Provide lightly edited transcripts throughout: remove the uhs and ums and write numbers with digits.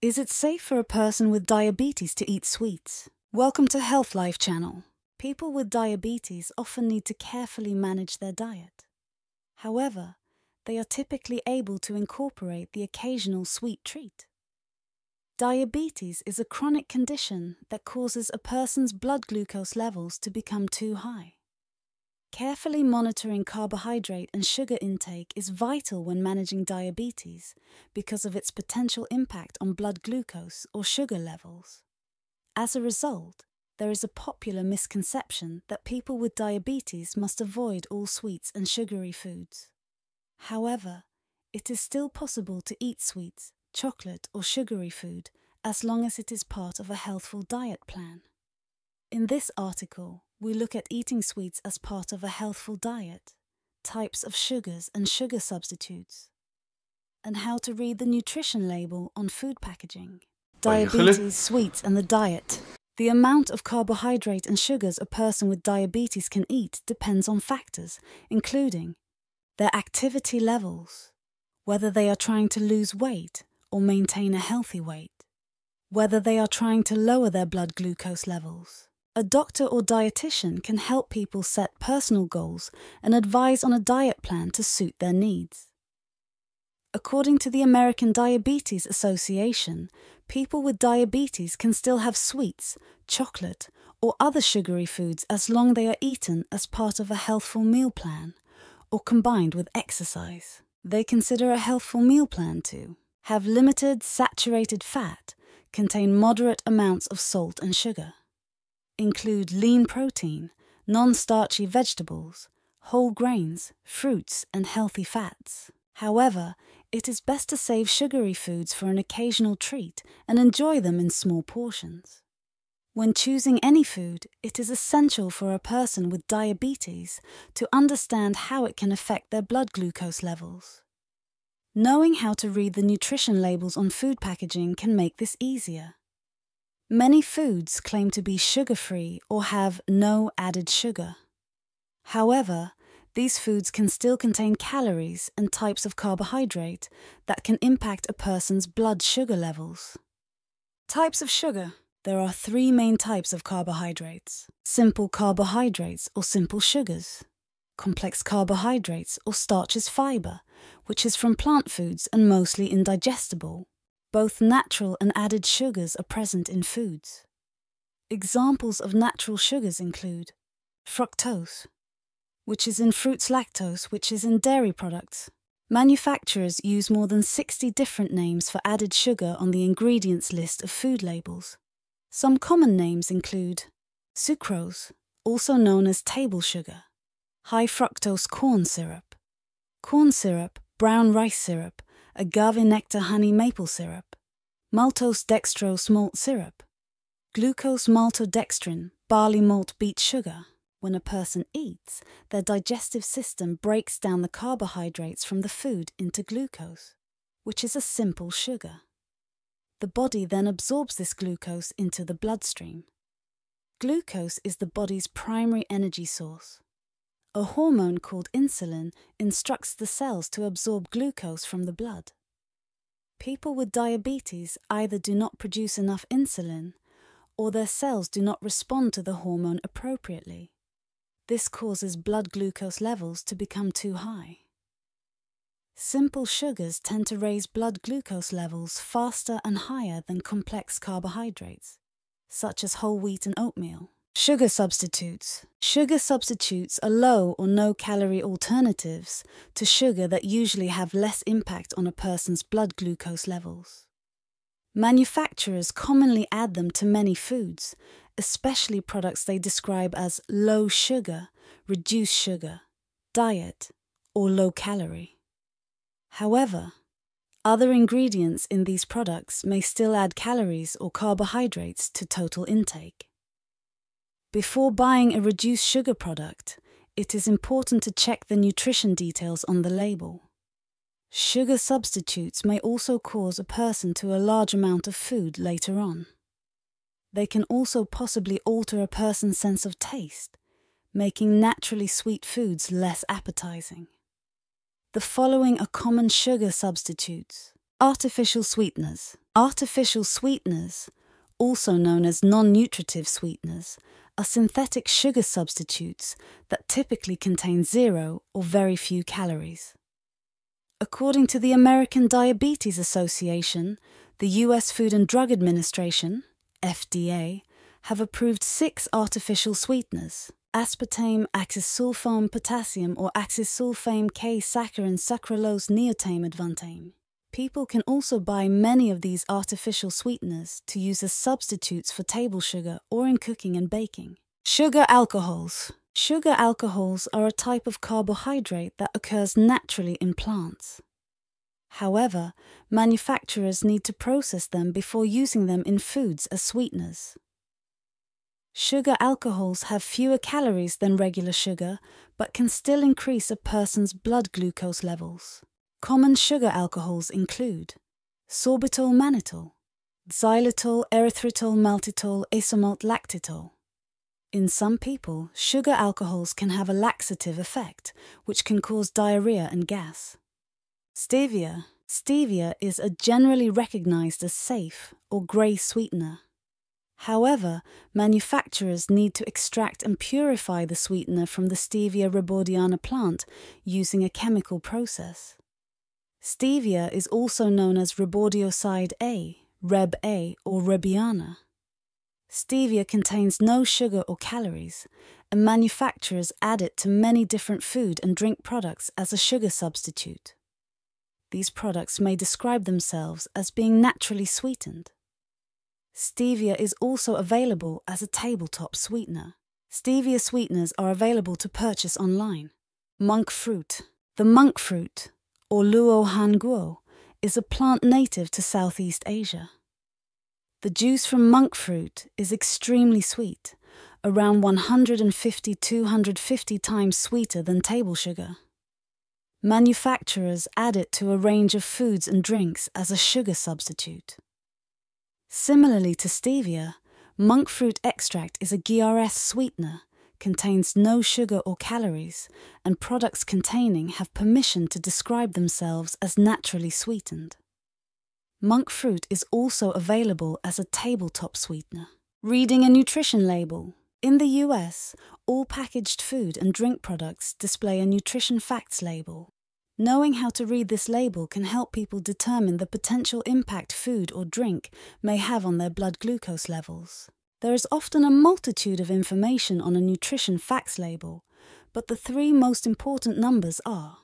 Is it safe for a person with diabetes to eat sweets? Welcome to Health Life channel. People with diabetes often need to carefully manage their diet. However, they are typically able to incorporate the occasional sweet treat. Diabetes is a chronic condition that causes a person's blood glucose levels to become too high. Carefully monitoring carbohydrate and sugar intake is vital when managing diabetes because of its potential impact on blood glucose or sugar levels. As a result, there is a popular misconception that people with diabetes must avoid all sweets and sugary foods. However, it is still possible to eat sweets, chocolate or sugary food as long as it is part of a healthful diet plan. In this article, we look at eating sweets as part of a healthful diet, types of sugars and sugar substitutes, and how to read the nutrition label on food packaging. Diabetes, sweets and the diet. The amount of carbohydrate and sugars a person with diabetes can eat depends on factors, including their activity levels, whether they are trying to lose weight or maintain a healthy weight, whether they are trying to lower their blood glucose levels. A doctor or dietitian can help people set personal goals and advise on a diet plan to suit their needs. According to the American Diabetes Association, people with diabetes can still have sweets, chocolate, or other sugary foods as long as they are eaten as part of a healthful meal plan or combined with exercise. They consider a healthful meal plan to have limited saturated fat, contain moderate amounts of salt and sugar, include lean protein, non-starchy vegetables, whole grains, fruits, and healthy fats. However, it is best to save sugary foods for an occasional treat and enjoy them in small portions. When choosing any food, it is essential for a person with diabetes to understand how it can affect their blood glucose levels. Knowing how to read the nutrition labels on food packaging can make this easier. Many foods claim to be sugar-free or have no added sugar. However, these foods can still contain calories and types of carbohydrate that can impact a person's blood sugar levels. Types of sugar. There are three main types of carbohydrates: simple carbohydrates or simple sugars, complex carbohydrates or starches fiber, which is from plant foods and mostly indigestible. Both natural and added sugars are present in foods. Examples of natural sugars include fructose, which is in fruits, lactose, which is in dairy products. Manufacturers use more than 60 different names for added sugar on the ingredients list of food labels. Some common names include sucrose, also known as table sugar, high fructose corn syrup, brown rice syrup, agave nectar honey maple syrup, maltose dextrose malt syrup, glucose maltodextrin, barley malt beet sugar. When a person eats, their digestive system breaks down the carbohydrates from the food into glucose, which is a simple sugar. The body then absorbs this glucose into the bloodstream. Glucose is the body's primary energy source. A hormone called insulin instructs the cells to absorb glucose from the blood. People with diabetes either do not produce enough insulin or their cells do not respond to the hormone appropriately. This causes blood glucose levels to become too high. Simple sugars tend to raise blood glucose levels faster and higher than complex carbohydrates, such as whole wheat and oatmeal. Sugar substitutes. Sugar substitutes are low or no calorie alternatives to sugar that usually have less impact on a person's blood glucose levels. Manufacturers commonly add them to many foods, especially products they describe as low sugar, reduced sugar, diet, or low calorie. However, other ingredients in these products may still add calories or carbohydrates to total intake. Before buying a reduced sugar product, it is important to check the nutrition details on the label. Sugar substitutes may also cause a person to a large amount of food later on. They can also possibly alter a person's sense of taste, making naturally sweet foods less appetizing. The following are common sugar substitutes: Artificial sweeteners. Artificial sweeteners, also known as non-nutritive sweeteners, are synthetic sugar substitutes that typically contain 0 or very few calories. According to the American Diabetes Association, the U.S. Food and Drug Administration, FDA, have approved 6 artificial sweeteners: aspartame, oxysulfone potassium or oxysulfame K saccharin sucralose neotame advantame. People can also buy many of these artificial sweeteners to use as substitutes for table sugar or in cooking and baking. Sugar alcohols. Sugar alcohols are a type of carbohydrate that occurs naturally in plants. However, manufacturers need to process them before using them in foods as sweeteners. Sugar alcohols have fewer calories than regular sugar, but can still increase a person's blood glucose levels. Common sugar alcohols include sorbitol mannitol, xylitol, erythritol, maltitol, isomalt lactitol. In some people, sugar alcohols can have a laxative effect, which can cause diarrhea and gas. Stevia. Stevia is a generally recognized as safe or grey sweetener. However, manufacturers need to extract and purify the sweetener from the Stevia rebaudiana plant using a chemical process. Stevia is also known as rebaudioside A, Reb A, or Rebiana. Stevia contains no sugar or calories, and manufacturers add it to many different food and drink products as a sugar substitute. These products may describe themselves as being naturally sweetened. Stevia is also available as a tabletop sweetener. Stevia sweeteners are available to purchase online. Monk fruit. The monk fruit, or luo han guo, is a plant native to Southeast Asia. The juice from monk fruit is extremely sweet, around 150–250 times sweeter than table sugar. Manufacturers add it to a range of foods and drinks as a sugar substitute. Similarly to stevia, monk fruit extract is a GRS sweetener, contains no sugar or calories, and products containing have permission to describe themselves as naturally sweetened. Monk fruit is also available as a tabletop sweetener. Reading a nutrition label. In the US, all packaged food and drink products display a nutrition facts label. Knowing how to read this label can help people determine the potential impact food or drink may have on their blood glucose levels. There is often a multitude of information on a nutrition facts label, but the 3 most important numbers are: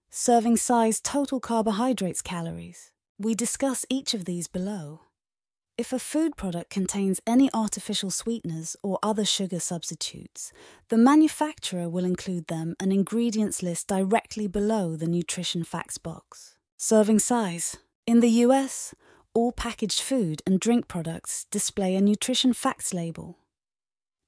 serving size, total carbohydrates, calories. We discuss each of these below. If a food product contains any artificial sweeteners or other sugar substitutes, the manufacturer will include them an ingredients list directly below the nutrition facts box. Serving size. In the US, all packaged food and drink products display a nutrition facts label.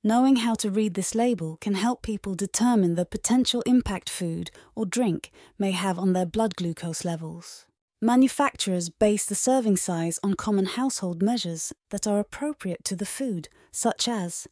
Knowing how to read this label can help people determine the potential impact food or drink may have on their blood glucose levels. Manufacturers base the serving size on common household measures that are appropriate to the food, such as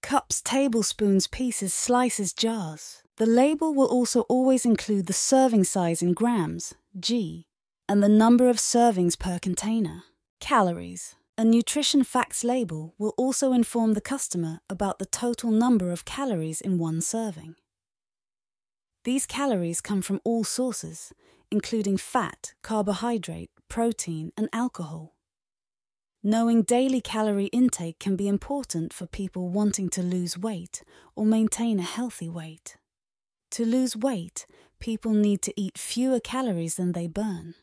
cups, tablespoons, pieces, slices, jars. The label will also always include the serving size in grams, G, and the number of servings per container. Calories. A nutrition facts label will also inform the customer about the total number of calories in one serving. These calories come from all sources, including fat, carbohydrate, protein, and alcohol. Knowing daily calorie intake can be important for people wanting to lose weight or maintain a healthy weight. To lose weight, people need to eat fewer calories than they burn.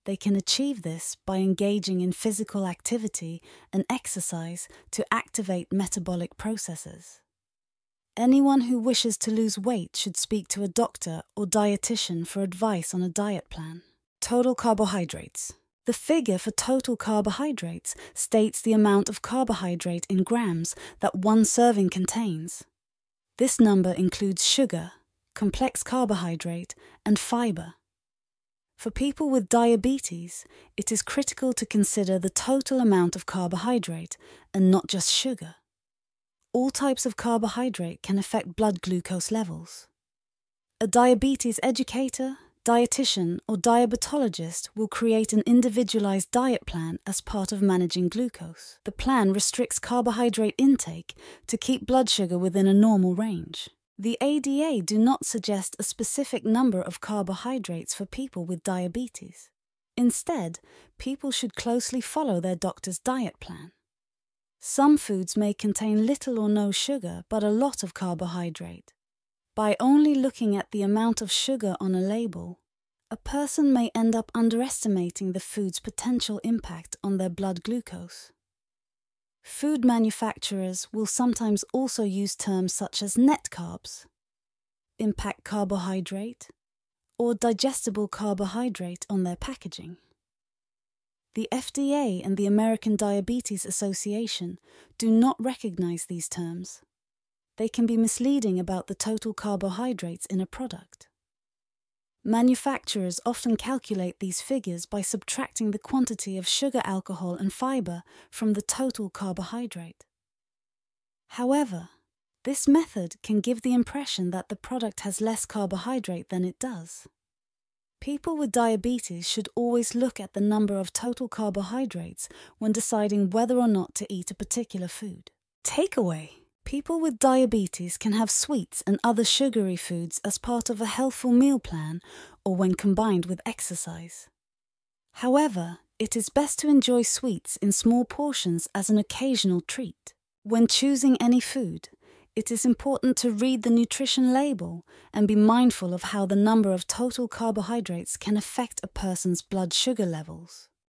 They can achieve this by engaging in physical activity and exercise to activate metabolic processes. Anyone who wishes to lose weight should speak to a doctor or dietitian for advice on a diet plan. Total carbohydrates. The figure for total carbohydrates states the amount of carbohydrate in grams that one serving contains. This number includes sugar, complex carbohydrate, and fiber. For people with diabetes, it is critical to consider the total amount of carbohydrate and not just sugar. All types of carbohydrate can affect blood glucose levels. A diabetes educator, dietitian or diabetologist will create an individualized diet plan as part of managing glucose. The plan restricts carbohydrate intake to keep blood sugar within a normal range. The ADA do not suggest a specific number of carbohydrates for people with diabetes. Instead, people should closely follow their doctor's diet plan. Some foods may contain little or no sugar, but a lot of carbohydrate. By only looking at the amount of sugar on a label, a person may end up underestimating the food's potential impact on their blood glucose. Food manufacturers will sometimes also use terms such as net carbs, impact carbohydrate, or digestible carbohydrate on their packaging. The FDA and the American Diabetes Association do not recognize these terms. They can be misleading about the total carbohydrates in a product. Manufacturers often calculate these figures by subtracting the quantity of sugar, alcohol, and fiber from the total carbohydrate. However, this method can give the impression that the product has less carbohydrate than it does. People with diabetes should always look at the number of total carbohydrates when deciding whether or not to eat a particular food. Takeaway: people with diabetes can have sweets and other sugary foods as part of a healthful meal plan or when combined with exercise. However, it is best to enjoy sweets in small portions as an occasional treat. When choosing any food, it is important to read the nutrition label and be mindful of how the number of total carbohydrates can affect a person's blood sugar levels.